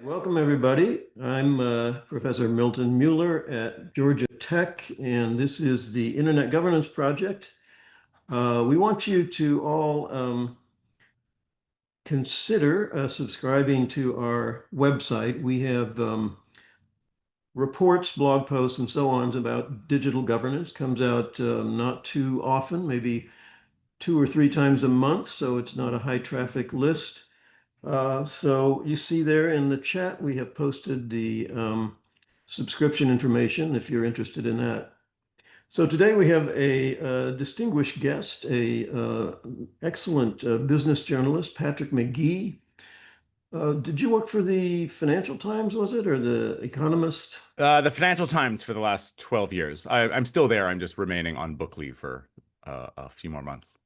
Welcome, everybody. I'm Professor Milton Mueller at Georgia Tech, and this is the Internet Governance Project. We want you to all consider subscribing to our website. We have reports, blog posts, and so on about digital governance. Comes out not too often, maybe 2 or 3 times a month, so it's not a high traffic list. So you see there in the chat, we have posted the subscription information if you're interested in that. So today we have a distinguished guest, a excellent business journalist, Patrick McGee. Did you work for the Financial Times, was it, or the Economist? The Financial Times for the last 12 years. I'm still there. I'm just remaining on book leave for a few more months.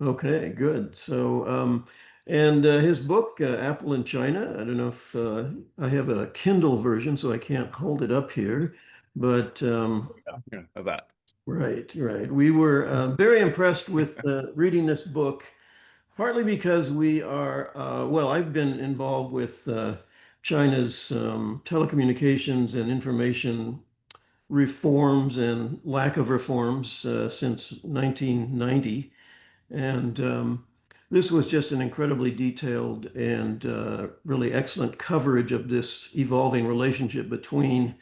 Okay, good. So, and his book, Apple in China, I don't know if I have a Kindle version, so I can't hold it up here, but Yeah, how's that? right, right. We were very impressed with reading this book, partly because we are, well, I've been involved with China's telecommunications and information reforms and lack of reforms since 1990. And this was just an incredibly detailed and really excellent coverage of this evolving relationship between,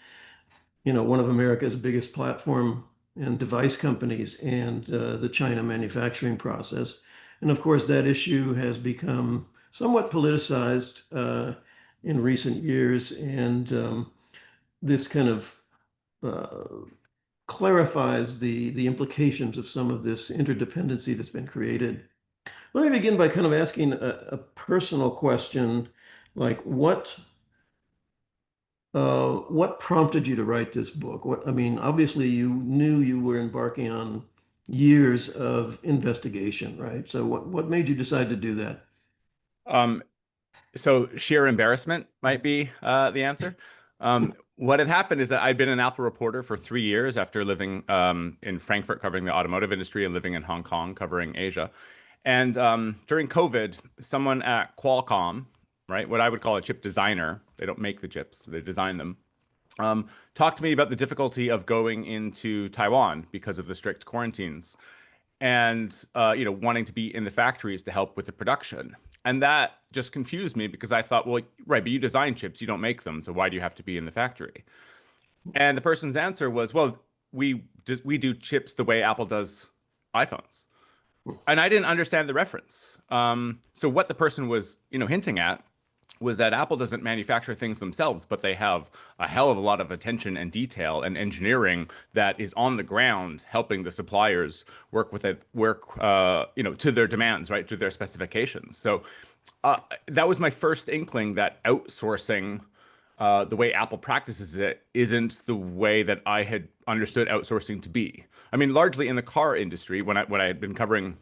one of America's biggest platform and device companies and the China manufacturing process. And of course, that issue has become somewhat politicized in recent years. And this kind of clarifies the implications of some of this interdependency that's been created. Let me begin by kind of asking a personal question, like what prompted you to write this book? I mean, obviously you knew you were embarking on years of investigation, right? So what made you decide to do that? Um, so sheer embarrassment might be the answer. What had happened is that I'd been an Apple reporter for 3 years after living in Frankfurt covering the automotive industry and living in Hong Kong covering Asia. And during COVID, someone at Qualcomm, right, what I would call a chip designer, they don't make the chips, they design them, talked to me about the difficulty of going into Taiwan because of the strict quarantines and wanting to be in the factories to help with the production. And that just confused me because I thought, well, right, but you design chips, you don't make them, so why do you have to be in the factory? And the person's answer was, well, we do chips the way Apple does iPhones. And I didn't understand the reference. So what the person was, hinting at was that Apple doesn't manufacture things themselves, but they have a hell of a lot of attention and detail and engineering that is on the ground helping the suppliers work with it, to their demands, right, to their specifications. So that was my first inkling that outsourcing, the way Apple practices it, isn't the way that I had understood outsourcing to be. I mean, largely in the car industry, when I had been covering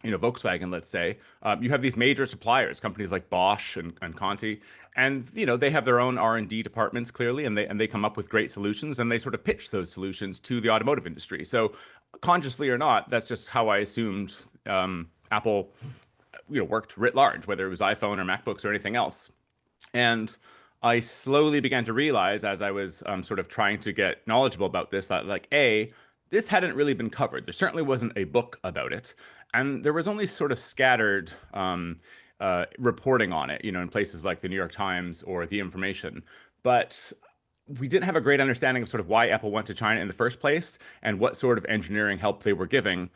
Volkswagen, let's say, you have these major suppliers, companies like Bosch and Conti, and they have their own R&D departments clearly, and they come up with great solutions, and they sort of pitch those solutions to the automotive industry. So, consciously or not, that's just how I assumed Apple, worked writ large, whether it was iPhone or MacBooks or anything else. And I slowly began to realize as I was sort of trying to get knowledgeable about this that, like, this hadn't really been covered. There certainly wasn't a book about it. And there was only sort of scattered reporting on it, in places like the New York Times or The Information. But we didn't have a great understanding of sort of why Apple went to China in the first place and what sort of engineering help they were giving.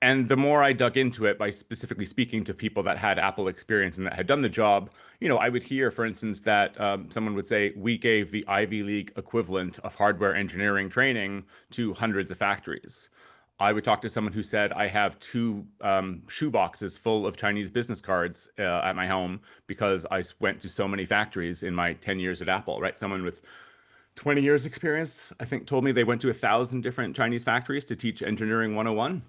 And the more I dug into it by specifically speaking to people that had Apple experience and that had done the job, I would hear, for instance, that someone would say, we gave the Ivy League equivalent of hardware engineering training to hundreds of factories. I would talk to someone who said, I have two shoe boxes full of Chinese business cards at my home because I went to so many factories in my 10 years at Apple, right? Someone with 20 years experience, I think, told me they went to 1,000 different Chinese factories to teach engineering 101.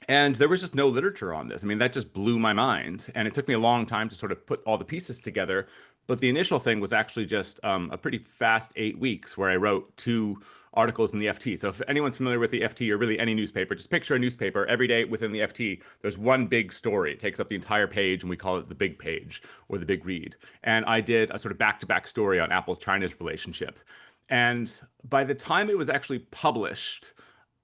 And there was just no literature on this. I mean, that just blew my mind. And it took me a long time to sort of put all the pieces together. But the initial thing was actually just a pretty fast 8 weeks where I wrote 2 articles in the FT. So if anyone's familiar with the FT or really any newspaper, just picture a newspaper every day within the FT. There's one big story. It takes up the entire page, and we call it the big page or the big read. And I did a sort of back-to-back story on Apple-China's relationship. And by the time it was actually published,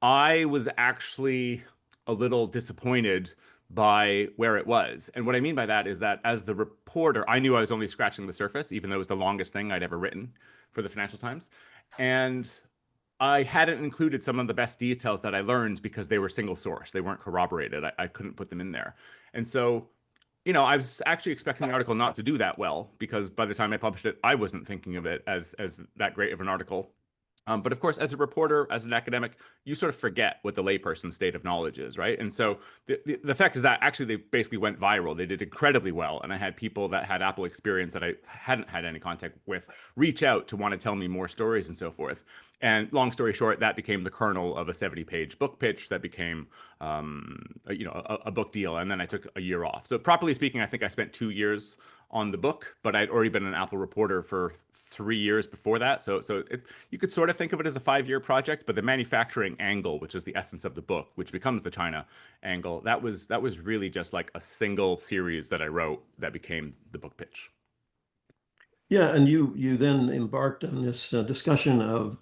I was actually a little disappointed by where it was. And what I mean by that is that as the reporter, I knew I was only scratching the surface, even though it was the longest thing I'd ever written for the Financial Times. And I hadn't included some of the best details that I learned because they were single source. They weren't corroborated. I couldn't put them in there. And so, I was actually expecting the article not to do that well because by the time I published it, I wasn't thinking of it as that great of an article. But of course, as a reporter, as an academic, you sort of forget what the layperson's state of knowledge is, right? And so the fact is that actually they basically went viral. They did incredibly well. And I had people that had Apple experience that I hadn't had any contact with reach out to want to tell me more stories and so forth. And long story short, that became the kernel of a 70-page book pitch that became, a book deal. And then I took a year off. So properly speaking, I think I spent 2 years on the book, but I'd already been an Apple reporter for 3 years before that. You could sort of think of it as a 5-year project, but the manufacturing angle, which is the essence of the book, which becomes the China angle, that was really just like a single series that I wrote that became the book pitch. Yeah, and you then embarked on this discussion of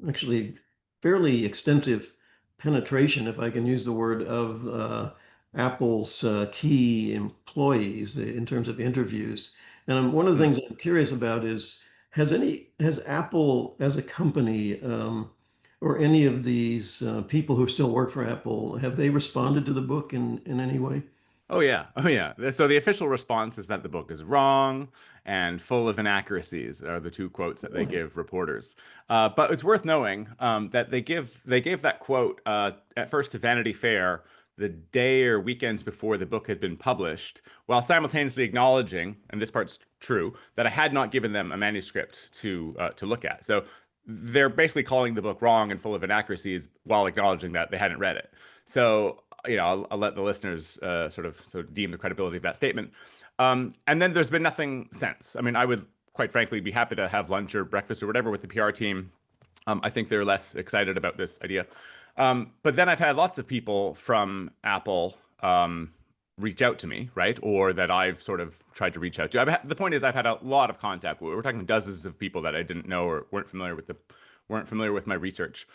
actually fairly extensive penetration, if I can use the word, of Apple's key employees in terms of interviews. And one of the Mm. things I'm curious about is has Apple as a company or any of these people who still work for Apple, have they responded to the book in any way? Oh yeah. Oh yeah. So the official response is that the book is wrong and full of inaccuracies are the 2 quotes that they give reporters. But it's worth knowing that they gave that quote at first to Vanity Fair the day or weekends before the book had been published, while simultaneously acknowledging, and this part's true, that I had not given them a manuscript to look at. So they're basically calling the book wrong and full of inaccuracies while acknowledging that they hadn't read it. So I'll let the listeners sort of deem the credibility of that statement. And then there's been nothing since. I mean, I would quite frankly be happy to have lunch or breakfast or whatever with the PR team. I think they're less excited about this idea. But then I've had lots of people from Apple reach out to me, right? Or that I've sort of tried to reach out to. The point is, I've had a lot of contact. We're talking dozens of people that I didn't know or weren't familiar with my research,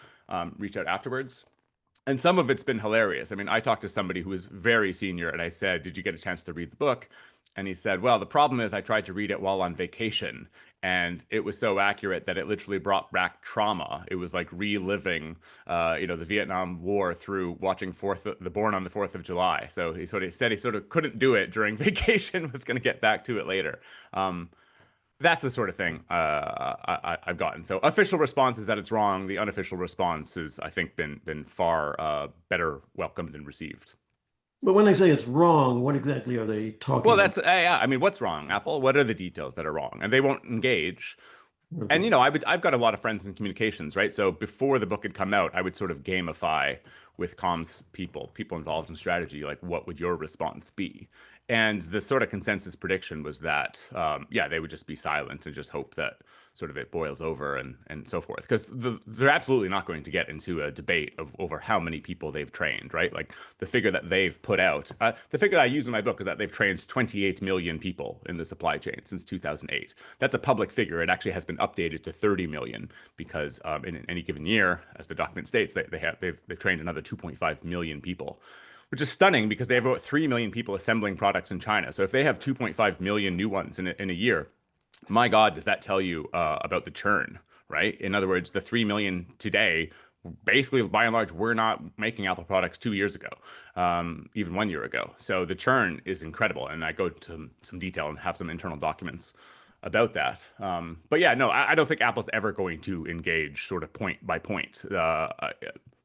reach out afterwards. And some of it's been hilarious. I mean, I talked to somebody who was very senior and I said, "Did you get a chance to read the book?" And he said, "Well, the problem is I tried to read it while on vacation and it was so accurate that it literally brought back trauma. It was like reliving, the Vietnam War through watching The Born on the 4th of July." So he sort of said he sort of couldn't do it during vacation, was going to get back to it later. That's the sort of thing I've gotten. So official response is that it's wrong. The unofficial response is, I think, been far better welcomed and received. But when they say it's wrong, what exactly are they Well, talking that's yeah. I mean, what's wrong, Apple? What are the details that are wrong? And they won't engage. And about? I've got a lot of friends in communications, right? So before the book had come out, I would sort of gamify with comms people involved in strategy, like what would your response be? And the sort of consensus prediction was that, yeah, they would just be silent and just hope that sort of it boils over and so forth. Because they're absolutely not going to get into a debate over how many people they've trained, right? Like the figure that they've put out, the figure that I use in my book is that they've trained 28 million people in the supply chain since 2008. That's a public figure. It actually has been updated to 30 million because in any given year, as the document states, they've trained another 2.5 million people, which is stunning because they have about 3 million people assembling products in China. So if they have 2.5 million new ones in a year, my God, does that tell you about the churn, right? In other words, the 3 million today, basically, by and large, we're not making Apple products 2 years ago, even 1 year ago. So the churn is incredible. And I go to some detail and have some internal documents about that. But yeah, no, I don't think Apple's ever going to engage sort of point by point.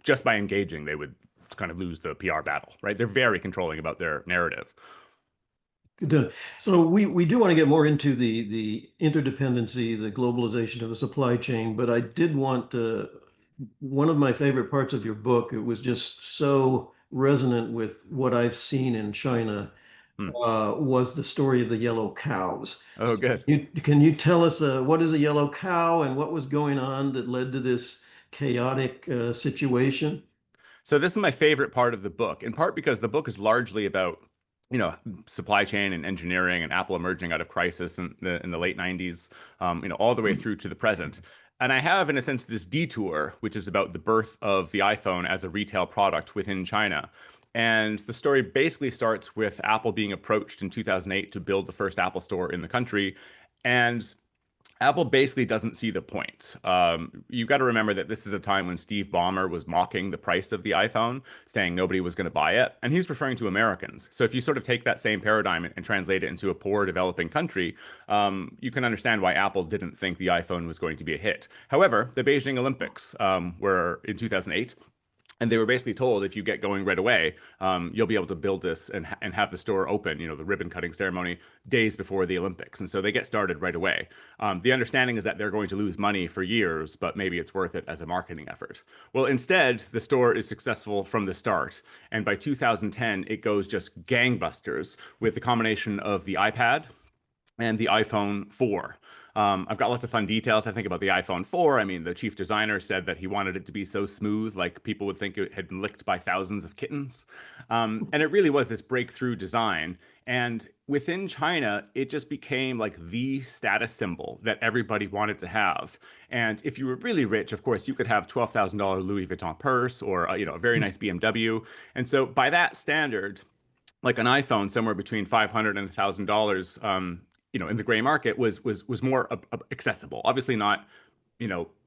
Just by engaging, they would kind of lose the PR battle, right? They're very controlling about their narrative. So we do want to get more into the interdependency, the globalization of the supply chain, but I did want one of my favorite parts of your book. It was just so resonant with what I've seen in China Hmm. was the story of the yellow cows. Oh, good. Can you tell us what is a yellow cow and what was going on that led to this chaotic situation? So this is my favorite part of the book, in part because the book is largely about, you know, supply chain and engineering and Apple emerging out of crisis in the late 90s, all the way through to the present. And I have, in a sense, this detour, which is about the birth of the iPhone as a retail product within China. And the story basically starts with Apple being approached in 2008 to build the first Apple store in the country. And Apple basically doesn't see the point. You've got to remember that this is a time when Steve Ballmer was mocking the price of the iPhone, saying nobody was going to buy it. And he's referring to Americans. So if you sort of take that same paradigm and translate it into a poor developing country, you can understand why Apple didn't think the iPhone was going to be a hit. However, the Beijing Olympics were in 2008. And they were basically told, if you get going right away, you'll be able to build this and have the store open, the ribbon cutting ceremony days before the Olympics. And so they get started right away. The understanding is that they're going to lose money for years, but maybe it's worth it as a marketing effort. Well, instead, the store is successful from the start. And by 2010, it goes just gangbusters with the combination of the iPad and the iPhone 4. I've got lots of fun details, I think, about the iPhone 4. I mean, the chief designer said that he wanted it to be so smooth, like people would think it had been licked by thousands of kittens. And it really was this breakthrough design. And within China, it just became like the status symbol that everybody wanted to have. And if you were really rich, of course, you could have $12,000 Louis Vuitton purse or a very nice BMW. And so by that standard, like an iPhone somewhere between 500 and $1,000, in the gray market was more accessible. Obviously not,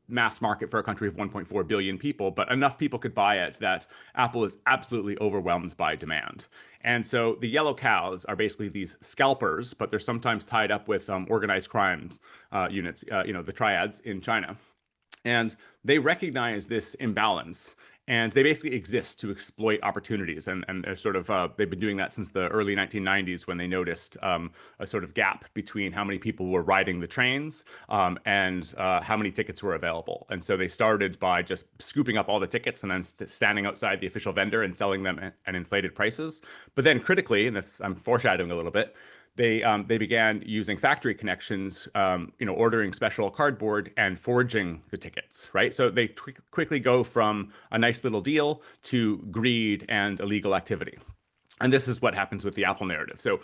mass market for a country of 1.4 billion people, but enough people could buy it that Apple is absolutely overwhelmed by demand. And so the yellow cows are basically these scalpers, but they're sometimes tied up with organized crimes units, the triads in China. And they recognize this imbalance and they basically exist to exploit opportunities. And they're sort of, they've been doing that since the early 1990s when they noticed a sort of gap between how many people were riding the trains and how many tickets were available. And so they started by just scooping up all the tickets and then standing outside the official vendor and selling them at inflated prices. But then critically, and this I'm foreshadowing a little bit, they began using factory connections, ordering special cardboard and forging the tickets, right? So they quickly go from a nice little deal to greed and illegal activity. And this is what happens with the Apple narrative. So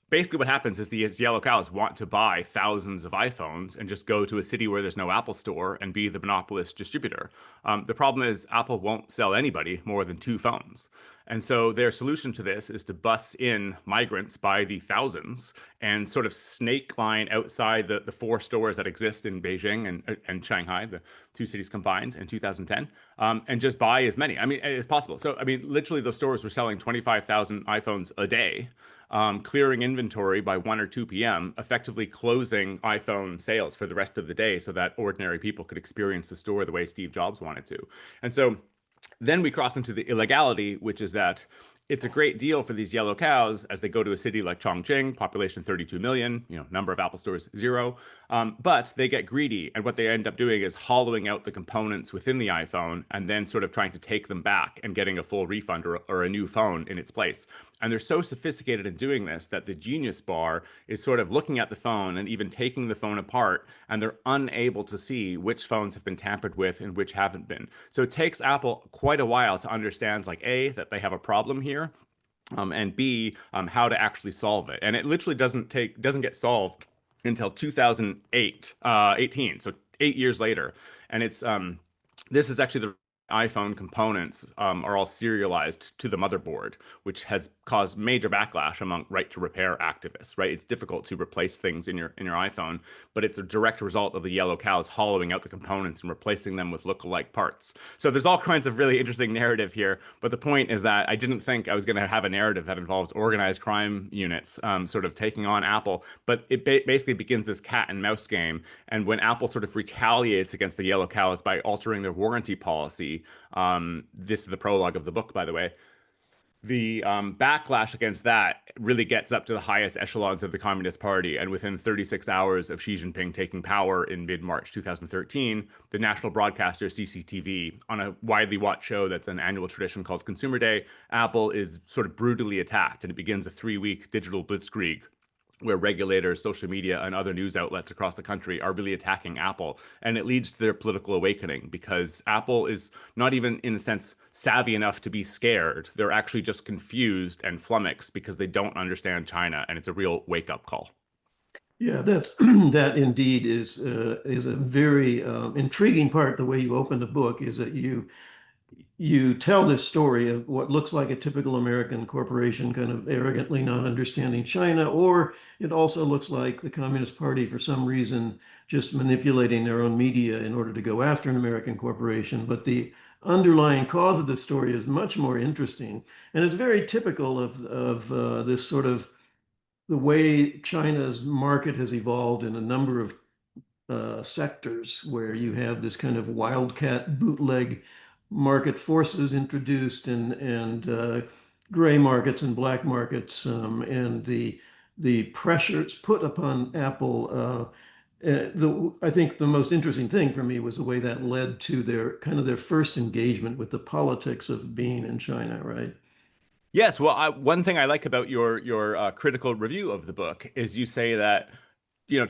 basically what happens is these yellow cows want to buy thousands of iPhones and just go to a city where there's no Apple store and be the monopolist distributor. The problem is Apple won't sell anybody more than two phones. And so their solution to this is to bus in migrants by the thousands and sort of snake line outside the four stores that exist in Beijing and Shanghai, the two cities combined in 2010, and just buy as many, as possible. So, literally those stores were selling 25,000 iPhones a day, clearing inventory by 1 or 2 p.m., effectively closing iPhone sales for the rest of the day so that ordinary people could experience the store the way Steve Jobs wanted to. And so then we cross into the illegality, which is that it's a great deal for these yellow cows as they go to a city like Chongqing, population 32 million, number of Apple stores, 0. But they get greedy. And what they end up doing is hollowing out the components within the iPhone and then sort of trying to take them back and getting a full refund or a new phone in its place. And they're so sophisticated in doing this that the Genius Bar is sort of looking at the phone and even taking the phone apart, and they're unable to see which phones have been tampered with and which haven't been. So it takes Apple quite a while to understand, like, A, that they have a problem here, and B, how to actually solve it. And it literally doesn't get solved until 2018, so 8 years later. And this is actually the iPhone components are all serialized to the motherboard, which has caused major backlash among right to repair activists, right? It's difficult to replace things in your iPhone, but it's a direct result of the yellow cows hollowing out the components and replacing them with look-alike parts. So there's all kinds of really interesting narrative here, but the point is that I didn't think I was going to have a narrative that involves organized crime units sort of taking on Apple, but it basically begins this cat and mouse game. And when Apple sort of retaliates against the yellow cows by altering their warranty policy, this is the prologue of the book, by the way. the backlash against that really gets up to the highest echelons of the Communist Party. And within 36 hours of Xi Jinping taking power in mid-March 2013, the national broadcaster CCTV, on a widely watched show that's an annual tradition called Consumer Day, Apple is sort of brutally attacked, and it begins a 3-week digital blitzkrieg where regulators, social media, and other news outlets across the country are really attacking Apple. And it leads to their political awakening because Apple is not even, in a sense, savvy enough to be scared. They're actually just confused and flummoxed because they don't understand China. And it's a real wake up call. Yeah, that's that indeed is a very intriguing part. The way you open the book is that you tell this story of what looks like a typical American corporation kind of arrogantly not understanding China, or it also looks like the Communist Party, for some reason, just manipulating their own media in order to go after an American corporation. But the underlying cause of the story is much more interesting. And it's very typical of this sort of the way China's market has evolved in a number of sectors where you have this kind of wildcat bootleg market forces introduced and gray markets and black markets and the pressures put upon Apple. I think the most interesting thing for me was the way that led to their kind of their first engagement with the politics of being in China, right? Yes, well, one thing I like about your critical review of the book is you say that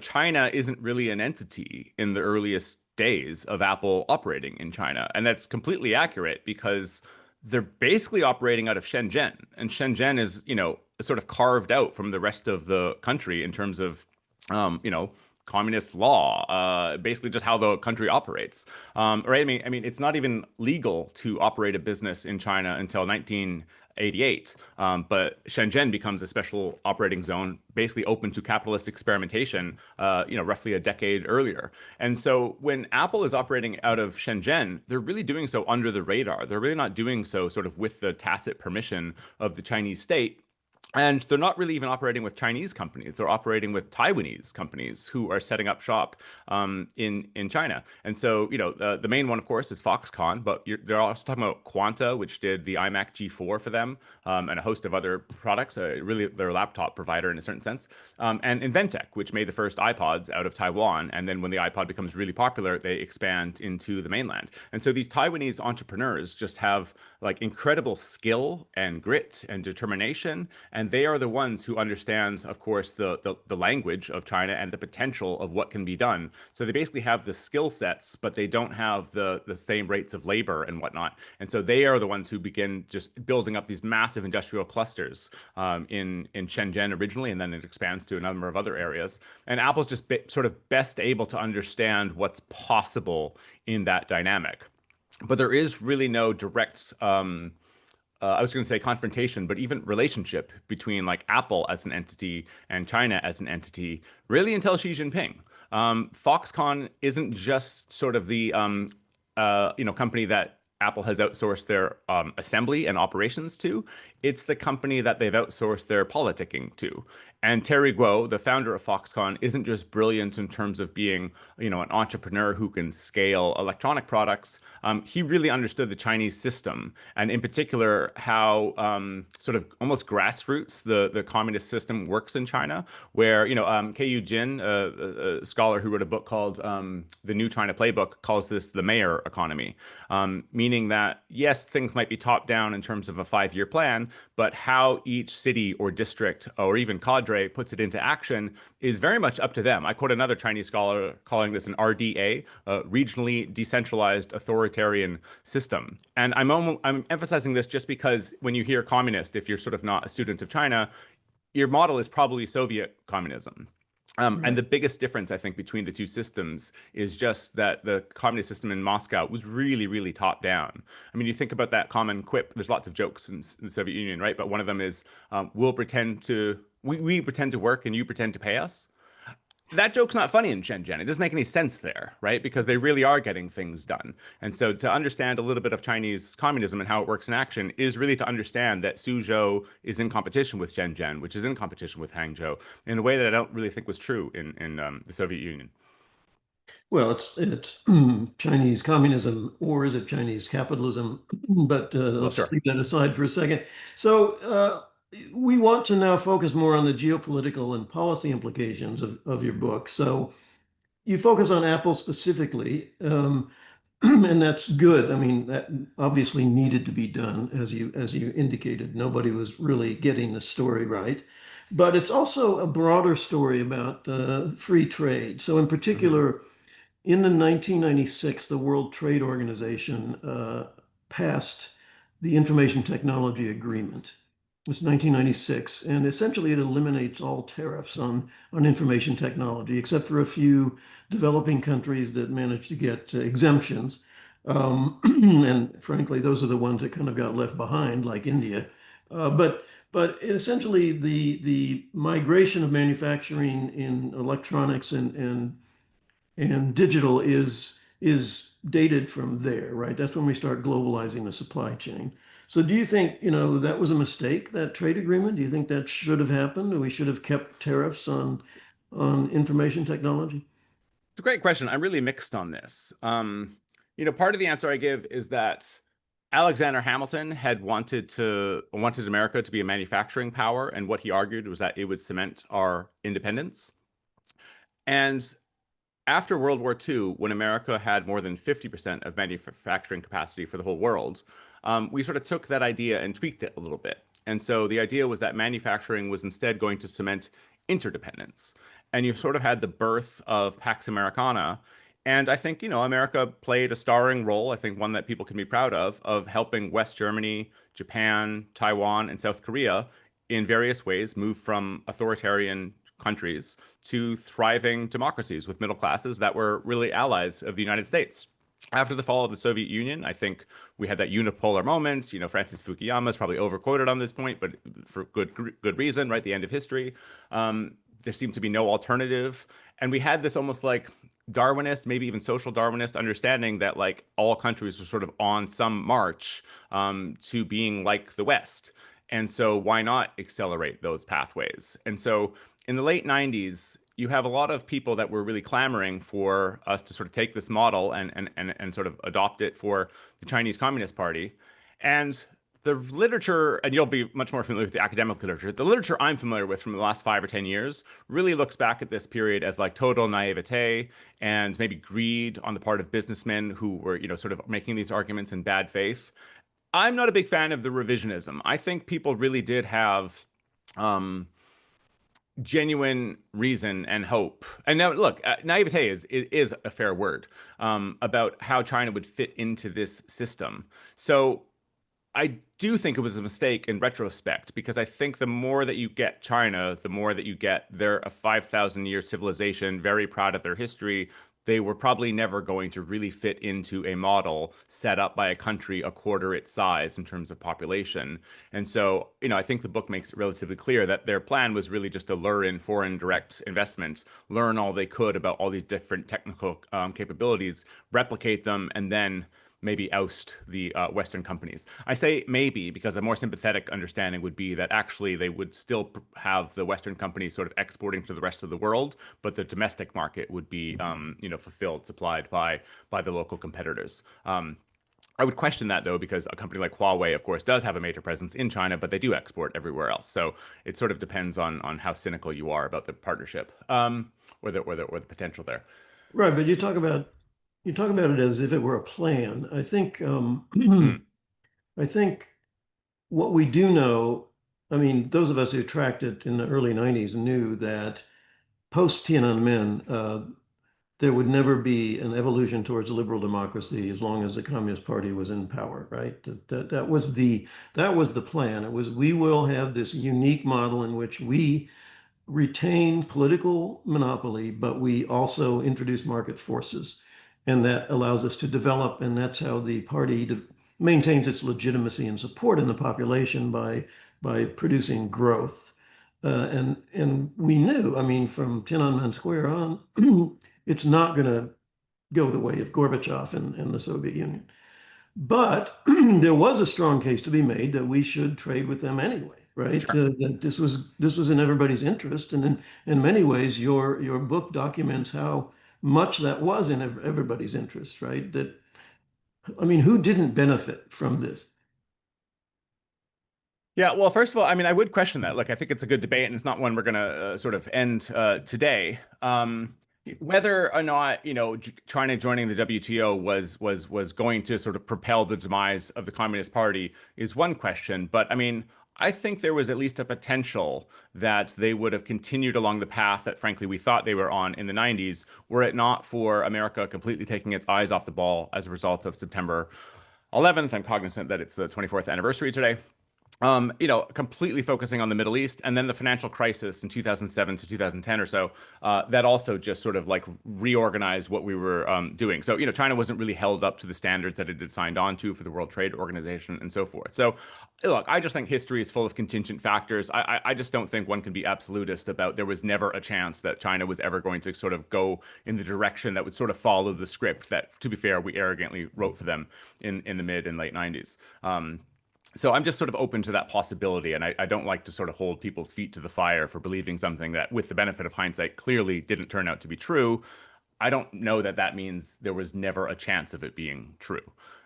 China isn't really an entity in the earliest days of Apple operating in China, and that's completely accurate because they're basically operating out of Shenzhen, and Shenzhen is sort of carved out from the rest of the country in terms of communist law, basically just how the country operates. Right? I mean, it's not even legal to operate a business in China until 1988. But Shenzhen becomes a special operating zone, basically open to capitalist experimentation, roughly a decade earlier. And so when Apple is operating out of Shenzhen, they're really doing so under the radar. They're really not doing so sort of with the tacit permission of the Chinese state. And they're not really even operating with Chinese companies. They're operating with Taiwanese companies who are setting up shop in China. And so, the main one, of course, is Foxconn, but they're also talking about Quanta, which did the iMac G4 for them, and a host of other products, really their laptop provider in a certain sense, and Inventec, which made the first iPods out of Taiwan. And then when the iPod becomes really popular, they expand into the mainland. And so these Taiwanese entrepreneurs just have like incredible skill and grit and determination, and they are the ones who understands, of course, the language of China and the potential of what can be done. So they basically have the skill sets, but they don't have the same rates of labor and whatnot. And so they are the ones who begin just building up these massive industrial clusters in Shenzhen originally, and then it expands to a number of other areas. And Apple's just sort of best able to understand what's possible in that dynamic. But there is really no direct I was going to say confrontation, but even relationship between like Apple as an entity and China as an entity, really until Xi Jinping. Foxconn isn't just sort of the company that Apple has outsourced their assembly and operations to. It's the company that they've outsourced their politicking to. And Terry Guo, the founder of Foxconn, isn't just brilliant in terms of being, an entrepreneur who can scale electronic products. He really understood the Chinese system, and in particular, how sort of almost grassroots the communist system works in China. Where Ku Jin, a scholar who wrote a book called The New China Playbook, calls this the mayor economy, meaning that yes, things might be top down in terms of a 5-year plan, but how each city or district or even cadre puts it into action is very much up to them. I quote another Chinese scholar calling this an RDA, regionally decentralized authoritarian system. And I'm emphasizing this just because when you hear communist, if you're sort of not a student of China, your model is probably Soviet communism. And Right. the biggest difference, I think, between the two systems is just that the communist system in Moscow was really, really top down. I mean, you think about that common quip. There's lots of jokes in the Soviet Union, right? But one of them is, we pretend to work and you pretend to pay us. That joke's not funny in Shenzhen. It doesn't make any sense there, right? Because they really are getting things done. And so to understand a little bit of Chinese communism and how it works in action is really to understand that Suzhou is in competition with Shenzhen, which is in competition with Hangzhou, in a way that I don't really think was true in the Soviet Union. Well, it's Chinese communism, or is it Chinese capitalism? But Well, let's sure. leave that aside for a second. So we want to now focus more on the geopolitical and policy implications of your book. So you focus on Apple specifically, and that's good. I mean, that obviously needed to be done, as you indicated. Nobody was really getting the story right. But it's also a broader story about free trade. So in Hmm. particular, in the 1996, the World Trade Organization passed the Information Technology Agreement. It's 1996, and essentially it eliminates all tariffs on information technology, except for a few developing countries that managed to get exemptions. And frankly, those are the ones that kind of got left behind, like India. But essentially, the migration of manufacturing in electronics and digital is dated from there, right? That's when we start globalizing the supply chain. So do you think, that was a mistake, that trade agreement? Do you think that should have happened, or we should have kept tariffs on information technology? It's a great question. I'm really mixed on this. Part of the answer I give is that Alexander Hamilton had wanted America to be a manufacturing power, and what he argued was that it would cement our independence. And after World War II, when America had more than 50% of manufacturing capacity for the whole world, we sort of took that idea and tweaked it a little bit. And so the idea was that manufacturing was instead going to cement interdependence. And you sort of had the birth of Pax Americana. And I think, America played a starring role, I think one that people can be proud of helping West Germany, Japan, Taiwan, and South Korea in various ways move from authoritarian countries to thriving democracies with middle classes that were really allies of the United States. After the fall of the Soviet Union, I think we had that unipolar moment. Francis Fukuyama is probably overquoted on this point, but for good reason, right? The end of history. There seemed to be no alternative, and we had this almost like Darwinist, maybe even social Darwinist understanding that like all countries were sort of on some march to being like the West. And so why not accelerate those pathways? And so in the late 90s, you have a lot of people that were really clamoring for us to sort of take this model and sort of adopt it for the Chinese Communist Party. And the literature, and you'll be much more familiar with the academic literature, the literature I'm familiar with from the last 5 or 10 years really looks back at this period as like total naivete and maybe greed on the part of businessmen who were, sort of making these arguments in bad faith. I'm not a big fan of the revisionism. I think people really did have um, genuine reason and hope. And now, look, naivete is a fair word about how China would fit into this system. So I do think it was a mistake in retrospect because I think the more that you get China, the more that you get they're a 5,000-year civilization, very proud of their history. They were probably never going to really fit into a model set up by a country a quarter its size in terms of population. And so, I think the book makes it relatively clear that their plan was really just to lure in foreign direct investments, learn all they could about all these different technical capabilities, replicate them, and then maybe oust the Western companies. I say maybe because a more sympathetic understanding would be that actually they would still have the Western companies sort of exporting to the rest of the world, but the domestic market would be, fulfilled, supplied by the local competitors. I would question that though, because a company like Huawei, of course, does have a major presence in China, but they do export everywhere else. So it sort of depends on how cynical you are about the partnership, or the potential there. Right, but you talk about it as if it were a plan. I think Mm, I think what we do know, I mean, those of us who tracked it in the early 90s knew that post Tiananmen, there would never be an evolution towards liberal democracy as long as the Communist Party was in power, right? That was the plan. It was, we will have this unique model in which we retain political monopoly, but we also introduce market forces. And that allows us to develop, and that's how the party maintains its legitimacy and support in the population by producing growth. And we knew, I mean, from Tiananmen Square on, it's not going to go the way of Gorbachev and the Soviet Union. But there was a strong case to be made that we should trade with them anyway, right? sure. That this was in everybody's interest, and in many ways, your book documents much that was in everybody's interest, right? That, I mean, who didn't benefit from this? Yeah, well, first of all, I mean, I would question that. Look, I think it's a good debate, and it's not one we're going to sort of end today. Whether or not, China joining the WTO was going to sort of propel the demise of the Communist Party is one question. But I mean, I think there was at least a potential that they would have continued along the path that, frankly, we thought they were on in the 90s, were it not for America completely taking its eyes off the ball as a result of September 11th. I'm cognizant that it's the 24th anniversary today. Completely focusing on the Middle East, and then the financial crisis in 2007 to 2010 or so, that also just sort of like reorganized what we were doing. So, China wasn't really held up to the standards that it had signed on to for the World Trade Organization and so forth. So, look, I just think history is full of contingent factors. I just don't think one can be absolutist about there was never a chance that China was ever going to sort of go in the direction that would sort of follow the script that, to be fair, we arrogantly wrote for them in the mid and late 90s. So I'm just sort of open to that possibility, and I don't like to sort of hold people's feet to the fire for believing something that, with the benefit of hindsight, clearly didn't turn out to be true. I don't know that that means there was never a chance of it being true.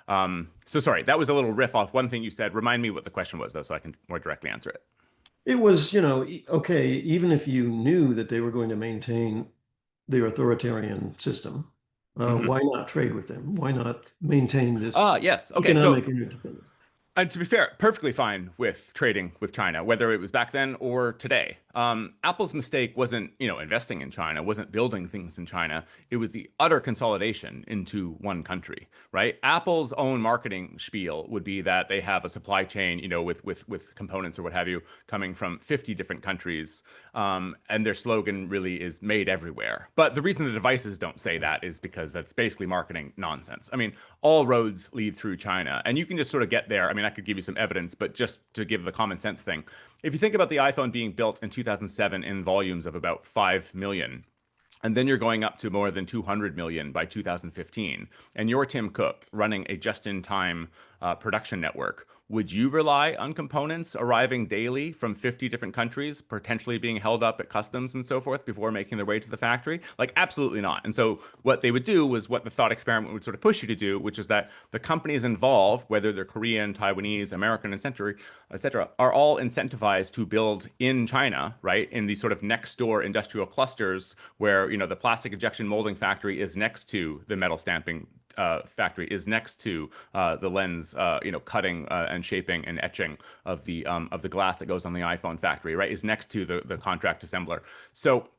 So sorry, that was a little riff off one thing you said. Remind me what the question was, though, so I can more directly answer it. It was, okay, even if you knew that they were going to maintain the authoritarian system, Mhm. why not trade with them? Why not maintain this Yes. Okay. So economic interdependence? and to be fair, perfectly fine with trading with China, whether it was back then or today. Apple's mistake wasn't, investing in China, wasn't building things in China. It was the utter consolidation into one country, right? Apple's own marketing spiel would be that they have a supply chain, with components or what have you, coming from 50 different countries, and their slogan really is "Made everywhere." But the reason the devices don't say that is because that's basically marketing nonsense. I mean, all roads lead through China, and you can just sort of get there. I mean, I could give you some evidence, but just to give the common sense thing, if you think about the iPhone being built in 2007 in volumes of about 5 million, and then you're going up to more than 200 million by 2015, and you're Tim Cook running a just-in-time production network, would you rely on components arriving daily from 50 different countries, potentially being held up at customs and so forth before making their way to the factory? Like, absolutely not. And so what they would do was what the thought experiment would sort of push you to do, which is that the companies involved, whether they're Korean, Taiwanese, American, et cetera, are all incentivized to build in China, right? In these sort of next door industrial clusters where, the plastic injection molding factory is next to the metal stamping factory, is next to the lens, cutting and shaping and etching of the glass that goes on the iPhone factory, right? Is next to the contract assembler. So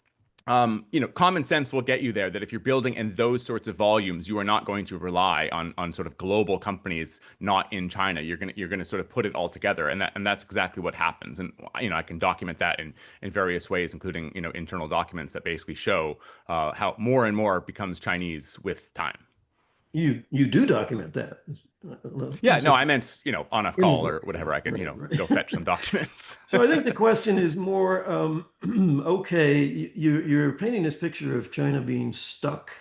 common sense will get you there that if you're building in those sorts of volumes, you are not going to rely on sort of global companies not in China. You're gonna sort of put it all together, and that's exactly what happens. And I can document that in various ways, including internal documents that basically show how more and more becomes Chinese with time. You do document that. Yeah, no, I meant on a In the call or book. Yeah, whatever. I can right, go right. fetch some documents. So I think the question is more, okay, you're painting this picture of China being stuck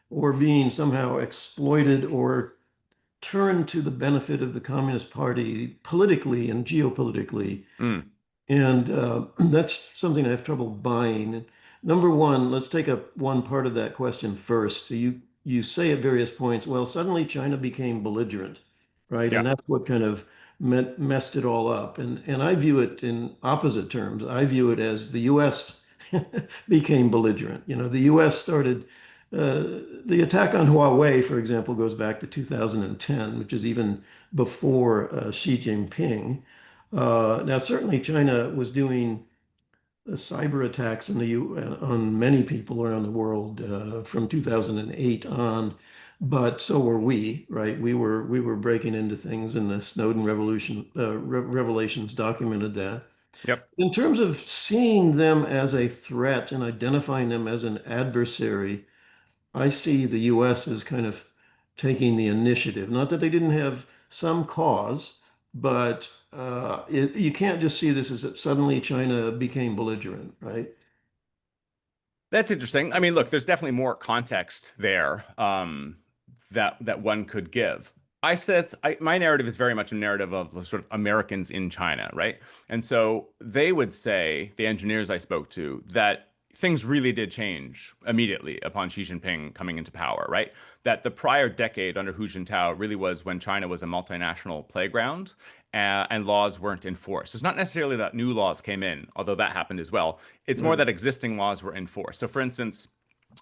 or being somehow exploited or turned to the benefit of the Communist Party politically and geopolitically. Mm, And that's something I have trouble buying. Number one, let's take up one part of that question first. You say at various points, well, suddenly China became belligerent, right? yeah. And that's what kind of messed it all up. And I view it in opposite terms. I view it as the U.S. became belligerent. The U.S. started the attack on Huawei, for example, goes back to 2010, which is even before Xi Jinping. Now, certainly China was doing cyber attacks on many people around the world from 2008 on, but so were we, right? We were breaking into things, and the Snowden revelations documented that. Yep. In terms of seeing them as a threat and identifying them as an adversary, I see the US as kind of taking the initiative. Not that they didn't have some cause, but you can't just see this as that suddenly China became belligerent, right? That's interesting. I mean, look, there's definitely more context there that one could give. My narrative is very much a narrative of the sort of Americans in China, right? And so they would say, the engineers I spoke to, that things really did change immediately upon Xi Jinping coming into power, right? That the prior decade under Hu Jintao really was when China was a multinational playground, and laws weren't enforced. It's not necessarily that new laws came in, although that happened as well. It's more Right. that existing laws were enforced. So, for instance,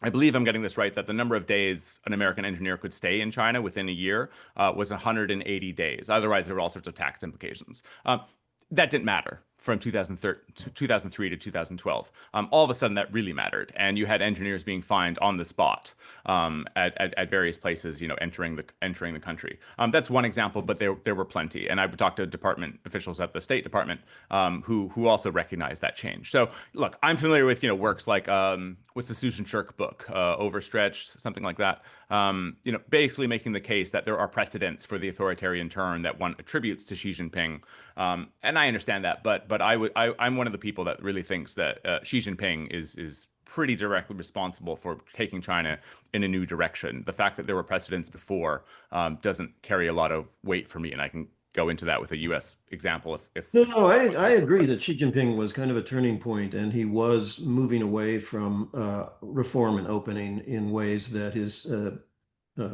I believe I'm getting this right, that the number of days an American engineer could stay in China within a year was 180 days. Otherwise, there were all sorts of tax implications. That didn't matter from 2003 to 2012. All of a sudden, that really mattered, and you had engineers being fined on the spot at various places, entering the country. That's one example, but there were plenty. And I would talk to department officials at the State Department who also recognized that change. So look, I'm familiar with works like what's the Susan Shirk book, Overstretched, something like that. Basically making the case that there are precedents for the authoritarian turn that one attributes to Xi Jinping. And I understand that, but I'm one of the people that really thinks that Xi Jinping is pretty directly responsible for taking China in a new direction. The fact that there were precedents before doesn't carry a lot of weight for me, and I can go into that with a U.S. example No, if no, I agree that Xi Jinping was kind of a turning point, and he was moving away from reform and opening in ways that his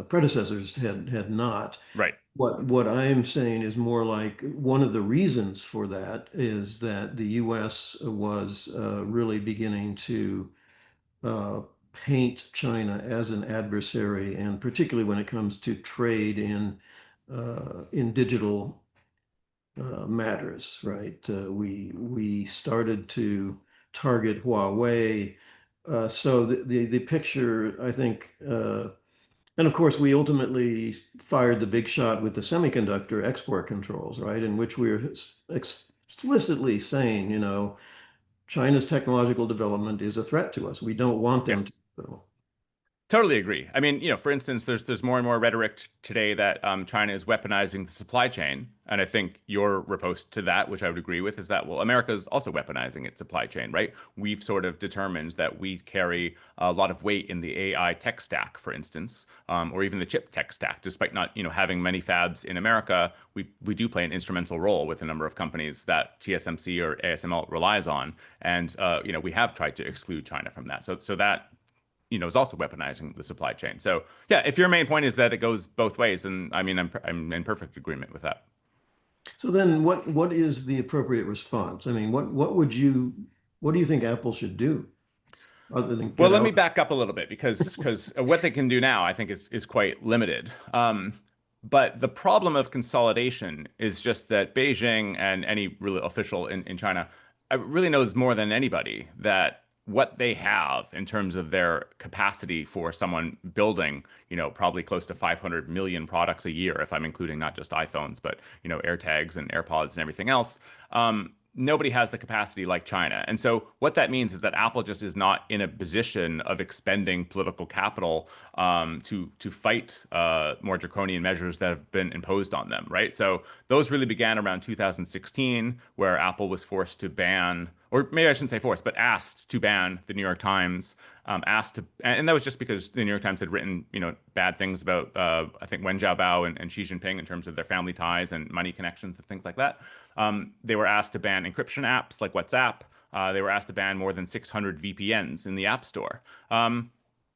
predecessors had not. right. What I'm saying is more like one of the reasons for that is that the U.S. was really beginning to uh, paint China as an adversary, and particularly when it comes to trade in digital matters, right? We started to target Huawei. So the picture, I think, and of course, we ultimately fired the big shot with the semiconductor export controls, right? In which we're explicitly saying, China's technological development is a threat to us. We don't want them to. Yes. Totally agree. I mean, for instance, there's more and more rhetoric today that China is weaponizing the supply chain, and I think your riposte to that, which I would agree with, is that well, America is also weaponizing its supply chain, right? We've sort of determined that we carry a lot of weight in the AI tech stack, for instance, or even the chip tech stack. Despite not having many fabs in America, we do play an instrumental role with a number of companies that TSMC or ASML relies on, and we have tried to exclude China from that. So that is also weaponizing the supply chain. So yeah, if your main point is that it goes both ways, then I mean I'm in perfect agreement with that. So then what is the appropriate response? I mean, what do you think Apple should do other than Well, get let me out? back up a little bit because what they can do now, I think, is quite limited. But the problem of consolidation is just that Beijing and any really official in China really knows more than anybody that what they have in terms of their capacity for someone building, probably close to 500 million products a year, if I'm including not just iPhones, but, AirTags and AirPods and everything else. Nobody has the capacity like China. And so what that means is that Apple just is not in a position of expending political capital to fight more draconian measures that have been imposed on them, right? So those really began around 2016, where Apple was forced to ban, or maybe I shouldn't say forced, but asked to ban the New York Times, and that was just because the New York Times had written, bad things about, I think, Wen Jiabao and Xi Jinping in terms of their family ties and money connections and things like that. They were asked to ban encryption apps like WhatsApp. They were asked to ban more than 600 VPNs in the App Store.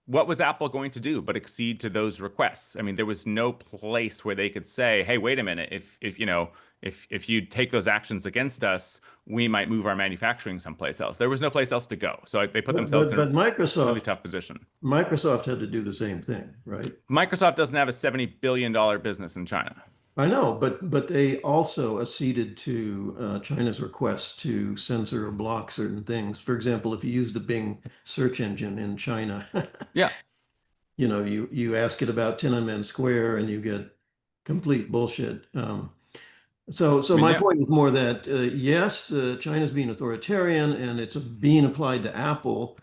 What was Apple going to do but accede to those requests? I mean, there was no place where they could say, "Hey, wait a minute. If you take those actions against us, we might move our manufacturing someplace else." There was no place else to go, so they put But themselves but, in a but really Microsoft tough position. Microsoft had to do the same thing, right? Microsoft doesn't have a $70 billion business in China. I know, but they also acceded to China's request to censor or block certain things. For example, if you use the Bing search engine in China, Yeah, you ask it about Tiananmen Square and you get complete bullshit. So I mean, my yeah. point is more that yes, China's being authoritarian and it's being applied to Apple.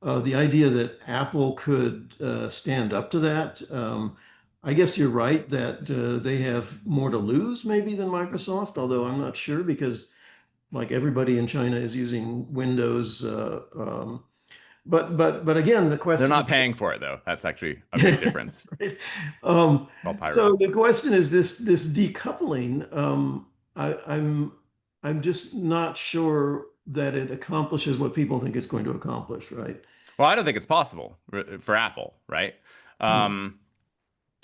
The idea that Apple could stand up to that, I guess you're right that they have more to lose maybe than Microsoft, although I'm not sure because like everybody in China is using Windows. But again, the They're question not paying for it though. That's actually a big That's difference. right. Um, Well, pirating. so the question is this decoupling. I, I'm I'm just not sure. that it accomplishes what people think it's going to accomplish, right? Well, I don't think it's possible for Apple, right? Hmm. Um,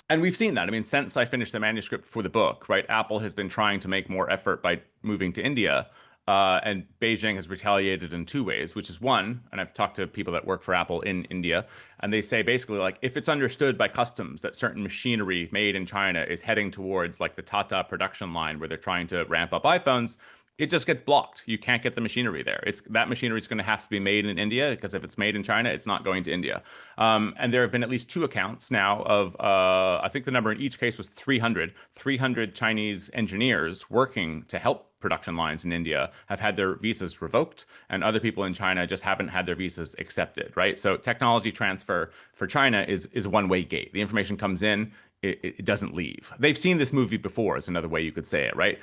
and we've seen that. I mean, since I finished the manuscript for the book, right, Apple has been trying to make more effort by moving to India. And Beijing has retaliated in two ways, which is one, and I've talked to people that work for Apple in India, and they say basically like if it's understood by customs that certain machinery made in China is heading towards like the Tata production line where they're trying to ramp up iPhones, it just gets blocked. You can't get the machinery there. It's that machinery is going to have to be made in India because if it's made in China, it's not going to India. And there have been at least two accounts now of, I think the number in each case was 300 Chinese engineers working to help production lines in India have had their visas revoked, and other people in China just haven't had their visas accepted, right? So technology transfer for China is a one-way gate. The information comes in, it doesn't leave. They've seen this movie before, is another way you could say it, right?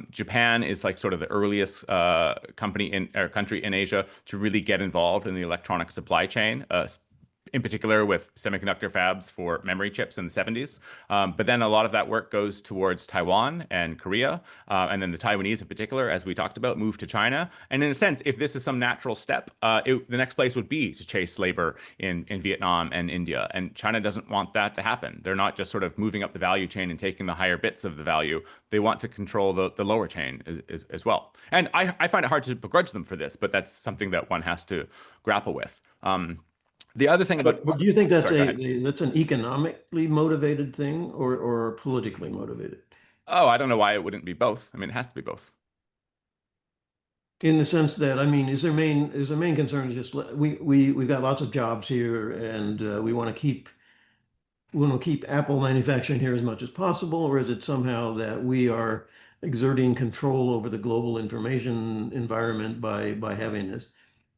Japan is like sort of the earliest company in or country in Asia to really get involved in the electronic supply chain, in particular with semiconductor fabs for memory chips in the 70s. But then a lot of that work goes towards Taiwan and Korea. And then the Taiwanese in particular, as we talked about, move to China. And in a sense, if this is some natural step, the next place would be to chase labor in Vietnam and India. And China doesn't want that to happen. They're not just sort of moving up the value chain and taking the higher bits of the value. They want to control the lower chain as well. And I find it hard to begrudge them for this, but that's something that one has to grapple with. The other thing about, But do you think sorry, go ahead. that's an economically motivated thing or politically motivated? Oh, I don't know why it wouldn't be both. I mean, it has to be both. In the sense that, I mean, is their main concern just we've got lots of jobs here and we want to keep Apple manufacturing here as much as possible, or is it somehow that we are exerting control over the global information environment by having this?